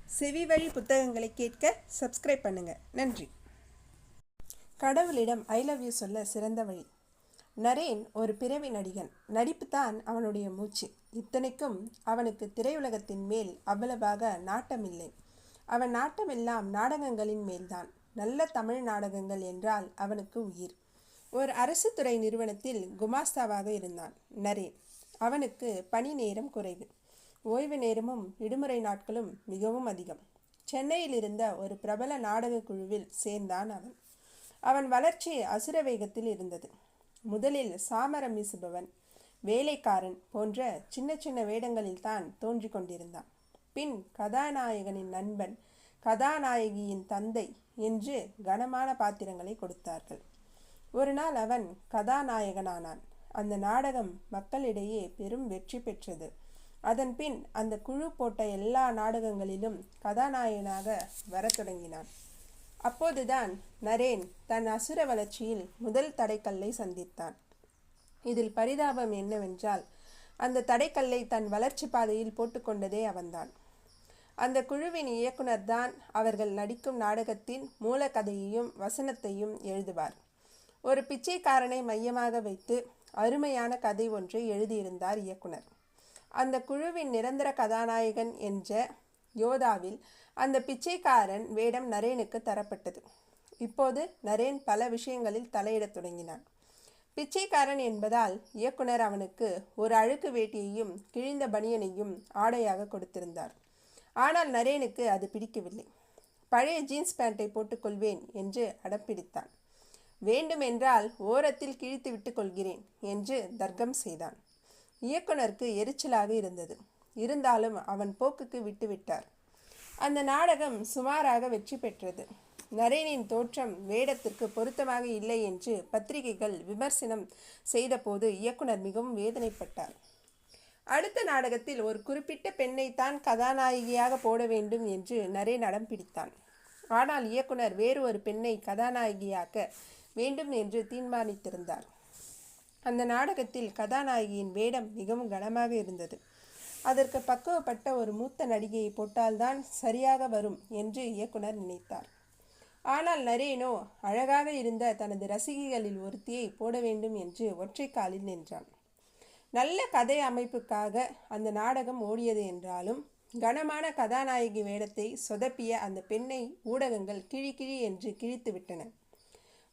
செவி வழி புத்தகங்களை கேட்க சப்ஸ்கிரைப் பண்ணுங்க. நன்றி. கடவுளிடம் ஐ லவ் யூ சொல்ல சிறந்த வழி. நரேன் ஒரு பிறவி நடிகன். நடிப்பு தான் அவனுடைய மூச்சு. இத்தனைக்கும் அவனுக்கு திரையுலகத்தின் மேல் அவ்வளவாக நாட்டமில்லை. அவன் நாட்டமெல்லாம் நாடகங்களின் மேல்தான். நல்ல தமிழ் நாடகங்கள் என்றால் அவனுக்கு உயிர். ஒரு அரசு துறை நிறுவனத்தில் குமாஸ்தாவாக இருந்தான் நரேன். அவனுக்கு பணி நேரம் குறைவு. ஓய்வு நேரமும் விடுமுறை நாட்களும் மிகவும் அதிகம். சென்னையில் இருந்த ஒரு பிரபல நாடக குழுவில் சேர்ந்தான் அவன். அவன் வளர்ச்சி அசுர வேகத்தில் இருந்தது. முதலில் சாமரம் வீசுபவன், வேலைக்காரன் போன்ற சின்ன சின்ன வேடங்களில் தான் தோன்றிக் கொண்டிருந்தான். பின் கதாநாயகனின் நண்பன், கதாநாயகியின் தந்தை என்று கனமான பாத்திரங்களை கொடுத்தார்கள். ஒரு நாள் அவன் கதாநாயகனானான். அந்த நாடகம் மக்களிடையே பெரும் வெற்றி பெற்றது. அதன் பின் அந்த குழு போட்ட எல்லா நாடகங்களிலும் கதாநாயகனாக வரத் தொடங்கினான். அப்போதுதான் நரேன் தன் அசுர வளர்ச்சியில் முதல் தடைக்கல்லை சந்தித்தான். இதில் பரிதாபம் என்னவென்றால், அந்த தடைக்கல்லை தன் வளர்ச்சி பாதையில் போட்டுக்கொண்டதே அவன்தான். அந்த குழுவின் இயக்குனர் தான் அவர்கள் நடிக்கும் நாடகத்தின் மூல கதையையும் வசனத்தையும் எழுதுவார். ஒரு பிச்சைக்காரனை மையமாக வைத்து அருமையான கதை ஒன்றை எழுதியிருந்தார் இயக்குனர். அந்த குழுவின் நிரந்தர கதாநாயகன் என்ற யோதாவில் அந்த பிச்சைக்காரன் வேடம் நரேனுக்கு தரப்பட்டது. இப்போது நரேன் பல விஷயங்களில் தலையிடத் தொடங்கினான். பிச்சைக்காரன் என்பதால் இயக்குனர் அவனுக்கு ஒரு அழுக்கு வேட்டியையும் கிழிந்த பனியனையும் ஆடையாக கொடுத்திருந்தார். ஆனால் நரேனுக்கு அது பிடிக்கவில்லை. பழைய ஜீன்ஸ் பேண்டை போட்டுக்கொள்வேன் என்று அடம்பிடித்தான். வேண்டுமென்றால் ஓரத்தில் கிழித்து விட்டு கொள்கிறேன் என்று தர்க்கம் செய்தான். இயக்குனருக்கு எரிச்சலாக இருந்தது. இருந்தாலும் அவன் போக்குக்கு விட்டுவிட்டார். அந்த நாடகம் சுமாராக வெற்றி பெற்றது. நரேனின் தோற்றம் வேடத்திற்கு பொருத்தமாக இல்லை என்று பத்திரிகைகள் விமர்சனம் செய்தபோது இயக்குனர் மிகவும் வேதனைப்பட்டார். அடுத்த நாடகத்தில் ஒரு குறிப்பிட்ட பெண்ணைத்தான் கதாநாயகியாக போட வேண்டும் என்று நரேன் அடம் பிடித்தான். ஆனால் இயக்குனர் வேறு ஒரு பெண்ணை கதாநாயகியாக்க வேண்டும் என்று தீர்மானித்திருந்தார். அந்த நாடகத்தில் கதாநாயகியின் வேடம் மிகவும் கனமாக இருந்தது. அதற்கு பக்குவப்பட்ட ஒரு மூத்த நடிகையை போட்டால்தான் சரியாக வரும் என்று இயக்குனர் நினைத்தார். ஆனால் நரேனோ அழகாக இருந்த தனது ரசிகைகளில் ஒருத்தியை போட வேண்டும் என்று ஒற்றை காலில் நின்றான். நல்ல கதை அமைப்புக்காக அந்த நாடகம் ஓடியது என்றாலும் கனமான கதாநாயகி வேடத்தை சொதப்பிய அந்த பெண்ணை ஊடகங்கள் கிழி கிழி என்று கிழித்து விட்டன.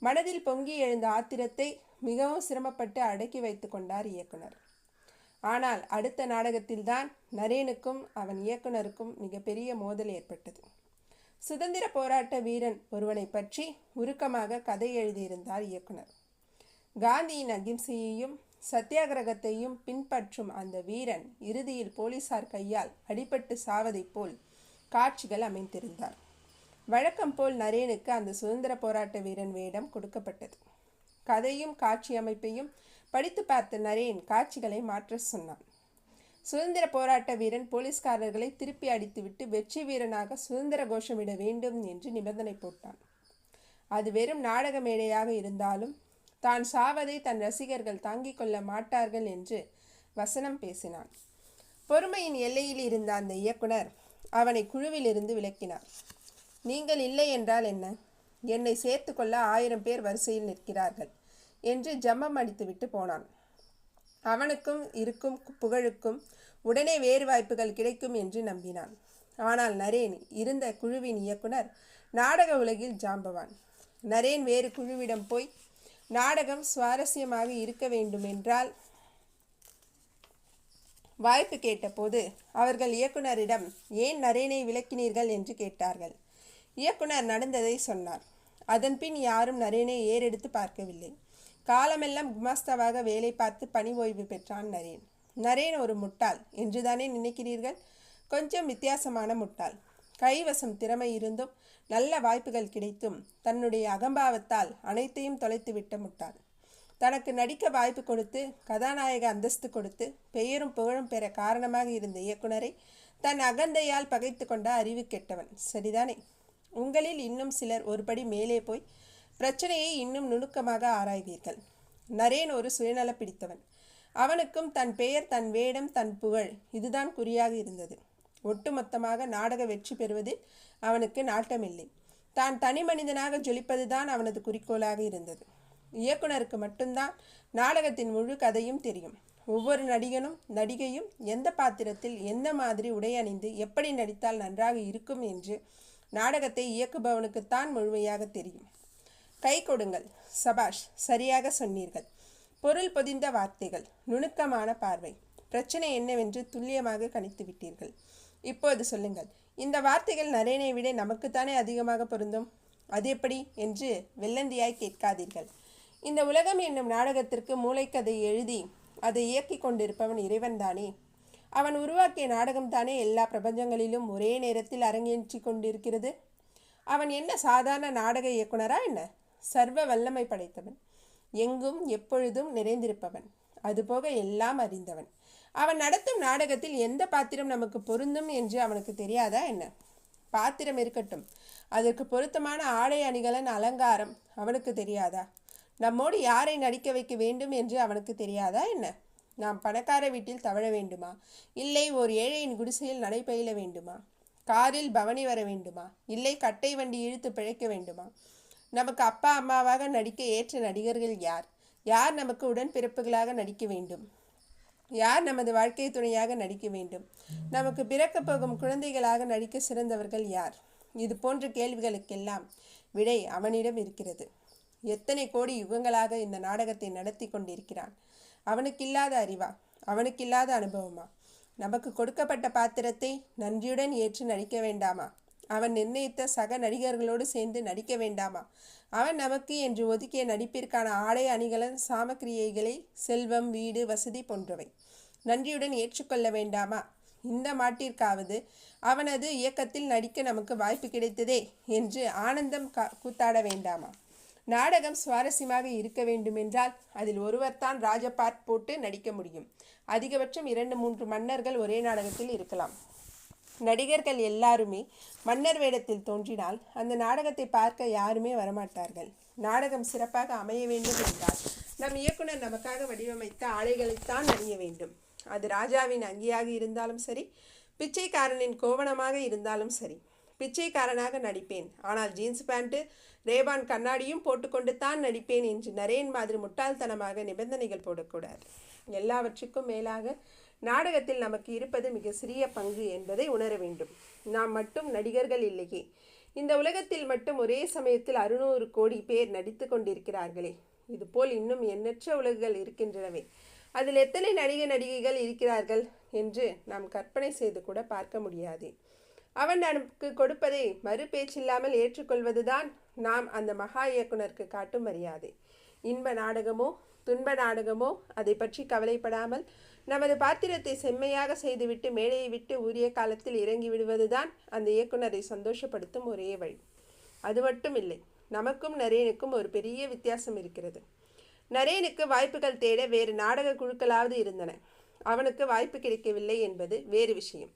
மனதில் பொங்கி எழுந்த ஆத்திரத்தை மிகவும் சிரமப்பட்டு அடக்கி வைத்து கொண்டார் இயக்குனர். ஆனால் அடுத்த நாடகத்தில்தான் நரேனுக்கும் அவன் இயக்குனருக்கும் மிகப்பெரிய மோதல் ஏற்பட்டது. சுதந்திர போராட்ட வீரன் ஒருவனை பற்றி உருக்கமாக கதை எழுதியிருந்தார் இயக்குனர். காந்தியின் அகிம்சையையும் சத்தியாகிரகத்தையும் பின்பற்றும் அந்த வீரன் இறுதியில் போலீசார் கையால் அடிபட்டு சாவதைப் போல் காட்சிகள் அமைந்திருந்தார். வழக்கம் போல் நரேனுக்கு அந்த சுதந்திர போராட்ட வீரன் வேடம் கொடுக்கப்பட்டது. கதையும் காட்சி அமைப்பையும் படித்து பார்த்த நரேன் காட்சிகளை மாற்ற சொன்னான். சுதந்திர போராட்ட வீரன் போலீஸ்காரர்களை திருப்பி அடித்துவிட்டு வெற்றி வீரனாக சுதந்திர கோஷமிட வேண்டும் என்று நிபந்தனை போட்டான். அது வெறும் நாடக மேடையாக இருந்தாலும் தான் சாவதை தன் ரசிகர்கள் தாங்கிக் கொள்ள மாட்டார்கள் என்று வசனம் பேசினான். பொறுமையின் எல்லையில் இருந்த அந்த இயக்குனர் அவனை குழுவிலிருந்து விலக்கினார். நீங்கள் இல்லை என்றால் என்ன? என்னை சேர்த்து கொள்ள 1000 பேர் வரிசையில் நிற்கிறார்கள் என்று ஜம்மம் அடித்துவிட்டு போனான். அவனுக்கும் இருக்கும் புகழுக்கும் உடனே வேறு வாய்ப்புகள் கிடைக்கும் என்று நம்பினான். ஆனால் நரேன் இருந்த குழுவின் இயக்குனர் நாடக உலகில் ஜாம்பவான். நரேன் வேறு குழுவிடம் போய் நாடகம் சுவாரஸ்யமாக இருக்க வேண்டுமென்றால் வாய்ப்பு கேட்டபோது அவர்கள் இயக்குனரிடம் ஏன் நரேனை விலக்கினீர்கள் என்று கேட்டார்கள். இயக்குனர் நடந்ததை சொன்னார். அதன்பின் யாரும் நரேனை ஏறெடுத்து பார்க்கவில்லை. காலமெல்லாம் குமாஸ்தாவாக வேலை பார்த்து பணி ஓய்வு பெற்றான் நரேன். நரேன் ஒரு முட்டாள் என்றுதானே நினைக்கிறீர்கள்? கொஞ்சம் வித்தியாசமான முட்டாள். கைவசம் திறமை இருந்தும் நல்ல வாய்ப்புகள் கிடைத்தும் தன்னுடைய அகம்பாவத்தால் அனைத்தையும் தொலைத்துவிட்ட முட்டாள். தனக்கு நடிக்க வாய்ப்பு கொடுத்து கதாநாயக அந்தஸ்து கொடுத்து பெயரும் புகழும் பெற காரணமாக இருந்த இயக்குனரை தன் அகந்தையால் பகைத்து கொண்ட அறிவு கெட்டவன். சரிதானே? உங்களில் இன்னும் சிலர் ஒருபடி மேலே போய் பிரச்சனையை இன்னும் நுணுக்கமாக ஆராய்வீர்கள். நரேன் ஒரு சுயநல பிடித்தவன். அவனுக்கும் தன் பெயர், தன் வேடம், தன் புகழ் இதுதான் குறியாக இருந்தது. ஒட்டுமொத்தமாக நாடக வெற்றி பெறுவதில் அவனுக்கு நாட்டமில்லை. தான் தனி மனிதனாக ஜொலிப்பதுதான் அவனது குறிக்கோளாக இருந்தது. இயக்குனருக்கு மட்டும்தான் நாடகத்தின் முழு கதையும் தெரியும். ஒவ்வொரு நடிகனும் நடிகையும் எந்த பாத்திரத்தில் எந்த மாதிரி உடை அணிந்து எப்படி நடித்தால் நன்றாக இருக்கும் என்று நாடகத்தை இயக்குபவனுக்குத்தான் முழுமையாக தெரியும். கை கொடுங்கள். சபாஷ், சரியாக சொன்னீர்கள். பொருள் பொதிந்த வார்த்தைகள், நுணுக்கமான பார்வை. பிரச்சனை என்னவென்று துல்லியமாக கணித்து விட்டீர்கள். இப்போது சொல்லுங்கள், இந்த வார்த்தைகள் நரேனை விட நமக்குத்தானே அதிகமாக பொருந்தும். அது எப்படி என்று வெள்ளந்தியாய் கேட்காதீர்கள். இந்த உலகம் என்னும் நாடகத்திற்கு மூளைக்கதை எழுதி அதை இயக்கி கொண்டிருப்பவன் இறைவன்தானே. அவன் உருவாக்கிய நாடகம்தானே எல்லா பிரபஞ்சங்களிலும் ஒரே நேரத்தில் அரங்கேற்றி கொண்டிருக்கிறது. அவன் என்ன சாதாரண நாடக இயக்குனரா என்ன? சர்வ வல்லமை படைத்தவன், எங்கும் எப்பொழுதும் நிறைந்திருப்பவன், அதுபோக எல்லாம் அறிந்தவன். அவன் நடத்தும் நாடகத்தில் எந்த பாத்திரம் நமக்கு பொருந்தும் என்று அவனுக்கு தெரியாதா என்ன? பாத்திரம் இருக்கட்டும், அதற்கு பொருத்தமான ஆடை அணிகலன் அலங்காரம் அவனுக்கு தெரியாதா? நம்மோடு யாரை நடிக்க வைக்க வேண்டும் என்று அவனுக்கு தெரியாதா என்ன? நாம் பணக்கார வீட்டில் தவழ வேண்டுமா, இல்லை ஓர் ஏழையின் குடிசையில் நடைபயில வேண்டுமா? காரில் பவனி வர வேண்டுமா, இல்லை கட்டை வண்டி இழுத்து பிழைக்க வேண்டுமா? நமக்கு அப்பா அம்மாவாக நடிக்க ஏற்ற நடிகர்கள் யார்? யார் நமக்கு உடன்பிறப்புகளாக நடிக்க வேண்டும்? யார் நமது வாழ்க்கை துணையாக நடிக்க வேண்டும்? நமக்கு பிறக்கப் போகும் குழந்தைகளாக நடிக்க சிறந்தவர்கள் யார்? இது போன்ற கேள்விகளுக்கெல்லாம் விடை அவனிடம் இருக்கிறது. எத்தனை கோடி யுகங்களாக இந்த நாடகத்தை நடத்தி கொண்டிருக்கிறான். அவனுக்கில்லாத அறிவா, அவனுக்கில்லாத அனுபவமா? நமக்கு கொடுக்கப்பட்ட பாத்திரத்தை நன்றியுடன் ஏற்று நடிக்க வேண்டாமா? அவன் நிர்ணயித்த சக நடிகர்களோடு சேர்ந்து நடிக்க வேண்டாமா? அவன் நமக்கு என்று ஒதுக்கிய நடிப்பிற்கான ஆடை அணிகலன் சாமக்கிரியைகளை, செல்வம், வீடு, வசதி போன்றவை நன்றியுடன் ஏற்றுக்கொள்ள வேண்டாமா? இந்த மாட்டிற்காவது அவனது இயக்கத்தில் நடிக்க நமக்கு வாய்ப்பு கிடைத்ததே என்று ஆனந்தம் கூத்தாட வேண்டாமா? நாடகம் சுவாரஸ்யமாக இருக்க வேண்டுமென்றால் அதில் ஒருவர்தான் ராஜபாட் போட்டு நடிக்க முடியும். அதிகபட்சம் 2-3 மன்னர்கள் ஒரே நாடகத்தில் இருக்கலாம். நடிகர்கள் எல்லாருமே மன்னர் வேடத்தில் தோன்றினால் அந்த நாடகத்தை பார்க்க யாருமே வரமாட்டார்கள். நாடகம் சிறப்பாக அமைய வேண்டும் என்றால் நம் இயக்குனர் நமக்காக வடிவமைத்த ஆடைகளைத்தான் அணிய வேண்டும். அது ராஜாவின் அங்கியாக இருந்தாலும் சரி, பிச்சைக்காரனின் கோவணமாக இருந்தாலும் சரி. பிச்சைக்காரனாக நடிப்பேன், ஆனால் ஜீன்ஸ் பேண்ட்டு, ரேபான் கண்ணாடியும் போட்டுக்கொண்டு தான் நடிப்பேன் என்று நரேன் மாதிரி முட்டாள்தனமாக நிபந்தனைகள் போடக்கூடாது. எல்லாவற்றுக்கும் மேலாக நாடகத்தில் நமக்கு இருப்பது மிக சிறிய பங்கு என்பதை உணர வேண்டும். நாம் மட்டும் நடிகர்கள் இல்லையே. இந்த உலகத்தில் மட்டும் ஒரே சமயத்தில் 600 கோடி பேர் நடித்து கொண்டிருக்கிறார்களே. இதுபோல் இன்னும் எண்ணற்ற உலகுகள் இருக்கின்றனவே. அதில் எத்தனை நடிகைகள் இருக்கிறார்கள் என்று நாம் கற்பனை செய்து கூட பார்க்க முடியாது. அவன் நமக்கு கொடுப்பதை மறு பேச்சில்லாமல் ஏற்றுக்கொள்வதுதான் நாம் அந்த மகா இயக்குனருக்கு காட்டும் மரியாதை. இன்ப நாடகமோ துன்ப நாடகமோ அதை பற்றி கவலைப்படாமல் நமது பாத்திரத்தை செம்மையாக செய்துவிட்டு மேடையை விட்டு உரிய காலத்தில் இறங்கி விடுவதுதான் அந்த இயக்குனரை சந்தோஷப்படுத்தும் ஒரே வழி. அது மட்டும் இல்லை, நமக்கும் நரேனுக்கும் ஒரு பெரிய வித்தியாசம் இருக்கிறது. நரேனுக்கு வாய்ப்புகள் தேட வேறு நாடக குழுக்களாவது இருந்தன. அவனுக்கு வாய்ப்பு கிடைக்கவில்லை என்பது வேறு விஷயம்.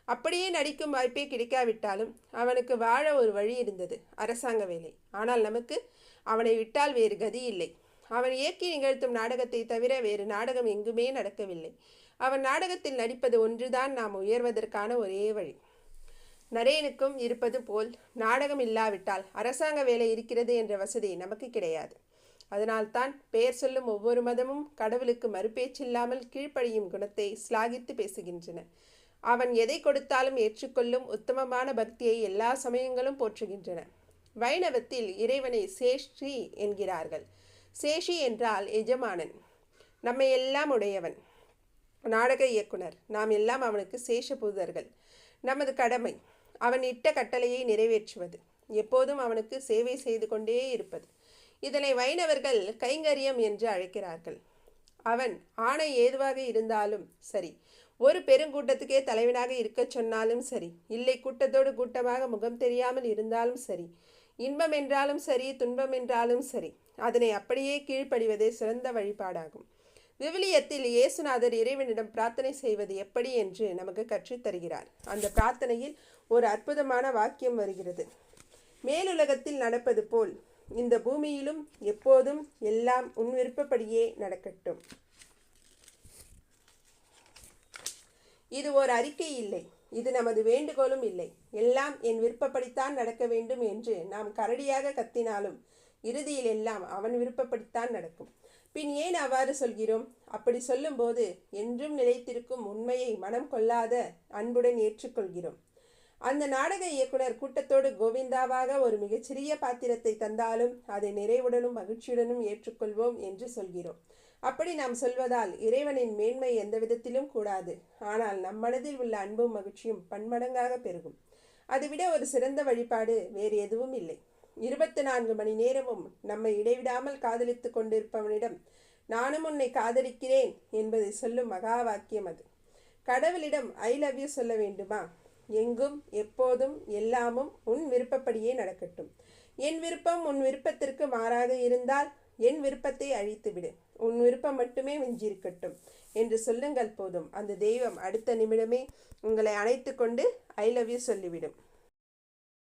அப்படியே நடிக்கும் வாய்ப்பே கிடைக்காவிட்டாலும் அவனுக்கு வாழ ஒரு வழி இருந்தது, அரசாங்க வேலை. ஆனால் நமக்கு அவனை விட்டால் வேறு கதி இல்லை. அவன் இயக்கி நிகழ்த்தும் நாடகத்தை தவிர வேறு நாடகம் எங்குமே நடக்கவில்லை. அவன் நாடகத்தில் நடிப்பது ஒன்றுதான் நாம் உயர்வதற்கான ஒரே வழி. நரேனுக்கும் இருப்பது போல் நாடகம் இல்லாவிட்டால் அரசாங்க வேலை இருக்கிறது என்ற வசதி நமக்கு கிடையாது. அதனால்தான் பெயர் சொல்லும் ஒவ்வொரு மதமும் கடவுளுக்கு மறுபேச்சில்லாமல் கீழ்ப்படியும் குணத்தை ஸ்லாகித்து பேசுகின்றன. அவன் எதை கொடுத்தாலும் ஏற்றுக்கொள்ளும் உத்தமமான பக்தியை எல்லா சமயங்களும் போற்றுகின்றன. வைணவத்தில் இறைவனை சேஷி என்கிறார்கள். சேஷி என்றால் எஜமானன், நம்மை எல்லாம் உடையவன். நாடக இயக்குனர் நாம் எல்லாம் அவனுக்கு சேஷபூதர்கள். நமது கடமை அவன் இட்ட கட்டளையை நிறைவேற்றுவது, எப்போதும் அவனுக்கு சேவை செய்து கொண்டே இருப்பது. இதனை வைணவர்கள் கைங்கரியம் என்று அழைக்கிறார்கள். அவன் ஆணை ஏதுவாக இருந்தாலும் சரி, ஒரு பெருங்கூட்டத்துக்கே தலைவனாக இருக்க சொன்னாலும் சரி, இல்லை கூட்டத்தோடு கூட்டமாக முகம் தெரியாமல் இருந்தாலும் சரி, இன்பம் என்றாலும் சரி, துன்பம் என்றாலும் சரி, அதனை அப்படியே கீழ்ப்படிவதே சிறந்த வழிபாடாகும். விவிலியத்தில் இயேசுநாதர் இறைவனிடம் பிரார்த்தனை செய்வது எப்படி என்று நமக்கு கற்றுத்தருகிறார். அந்த பிரார்த்தனையில் ஒரு அற்புதமான வாக்கியம் வருகிறது. மேலுலகத்தில் நடப்பது போல் இந்த பூமியிலும் எப்போதும் எல்லாம் உன் விருப்பப்படியே நடக்கட்டும். இது ஓர் அறிக்கை இல்லை, இது நமது வேண்டுகோளும் இல்லை. எல்லாம் என் விருப்பப்படித்தான் நடக்க வேண்டும் என்று நாம் கரடியாக கத்தினாலும் இறுதியில் எல்லாம் அவன் விருப்பப்படித்தான் நடக்கும். பின் ஏன் அவ்வாறு சொல்கிறோம்? அப்படி சொல்லும்போது என்றும் நிலைத்திருக்கும் உண்மையை மனம் கொள்ளாத அன்புடன் ஏற்றுக்கொள்கிறோம். அந்த நாடக இயக்குனர் கூட்டத்தோடு கோவிந்தாவாக ஒரு மிகச்சிறிய பாத்திரத்தை தந்தாலும் அதை நிறைவுடனும் மகிழ்ச்சியுடனும் ஏற்றுக்கொள்வோம் என்று சொல்கிறோம். அப்படி நாம் சொல்வதால் இறைவனின் மேன்மை எந்த விதத்திலும் கூடாது. ஆனால் நம் மனதில் உள்ள அன்பும் மகிழ்ச்சியும் பன்மடங்காக பெருகும். அதுவிட ஒரு சிறந்த வழிபாடு வேறு எதுவும் இல்லை. 24 மணி நேரமும் நம்மை இடைவிடாமல் காதலித்து கொண்டிருப்பவனிடம் நானும் உன்னை காதலிக்கிறேன் என்பதை சொல்லும் மகா வாக்கியம் அது. கடவுளிடம் ஐ லவ் யூ சொல்ல வேண்டுமா? எங்கும் எப்போதும் எல்லாமும் உன் விருப்பப்படியே நடக்கட்டும். என் விருப்பம் உன் விருப்பத்திற்கு மாறாக இருந்தால் என் விருப்பத்தை அழித்துவிடு, உன் விருப்பம் மட்டுமே மிஞ்சியிருக்கட்டும் என்று சொல்லுங்கள் போதும். அந்த தெய்வம் அடுத்த நிமிடமே உங்களை அணைத்து கொண்டு ஐ லவ் யூ சொல்லிவிடும்.